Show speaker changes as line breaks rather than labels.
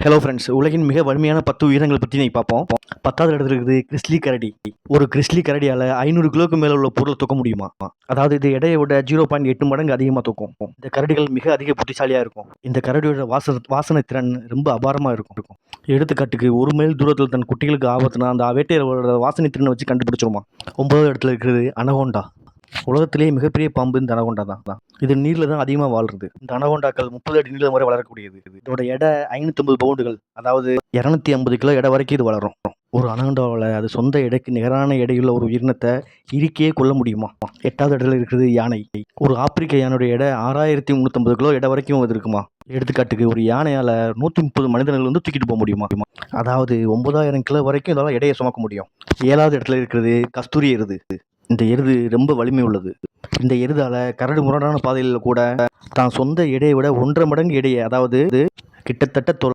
Hello friends, உலகின் மிக வலிமையான 10 உயிரினங்களை பற்றி இன்னைக்கு பார்ப்போம். 10வது இடத்துல இருக்குது கிறிஸ்லி கரடி. ஒரு கிறிஸ்லி கரடியால் 500 கிலோக்கு மேலே உள்ள பொருளை தூக்க முடியுமா? அதாவது இது எடையை விட 0.8 மடங்கு அதிகமாக தூக்கும். இந்த கரடிகள் மிக அதிக புத்திசாலியாக இருக்கும். இந்த கரடியோட வாசனை திறன் ரொம்ப அபாரமாக இருக்கும். எடுத்துக்காட்டுக்கு 1 மைல் தூரத்தில் தன் குட்டிகளுக்கு ஆபத்துனா அந்த வேட்டையோட வாசனை திறனை வச்சு கண்டுபிடிச்சிருமா. 9வது இடத்துல இருக்கிறது அனகோண்டா. உலகத்திலேயே மிகப்பெரிய பாம்பு இந்த அனகோண்டா தான். இது நீரில் தான் அதிகமாக வாழ்றது. இந்த அனகோண்டாக்கள் 30 அடி நீளம் வரை வளரக்கூடியது. இதோட எடை 550 பவுண்டுகள், அதாவது 250 கிலோ எடை வரைக்கும் இது வளரும். ஒரு அனகோண்டாவில் அது சொந்த எடைக்கு நிகரான எடையுள்ள ஒரு உயிரினத்தை இறுக்கியே கொள்ள முடியுமா? 8வது இடத்துல இருக்கிறது யானை. ஒரு ஆப்பிரிக்க யானையோட எடை 6350 கிலோ எடை வரைக்கும் இது இருக்குமா. எடுத்துக்காட்டுக்கு ஒரு யானையால் 130 மனிதர்கள் வந்து தூக்கிட்டு போக முடியுமா. அதாவது 9000 கிலோ வரைக்கும் இதெல்லாம் எடையை சுமக்க முடியும். 7வது இடத்துல இருக்கிறது கஸ்தூரி எருது. இந்த எருது ரொம்ப வலிமை உள்ளது. இந்த எருதால கரடு முரடான பாதையில் கூட தான் சொந்த எடையை விட 1.5 மடங்கு எடையை, அதாவது கிட்டத்தட்ட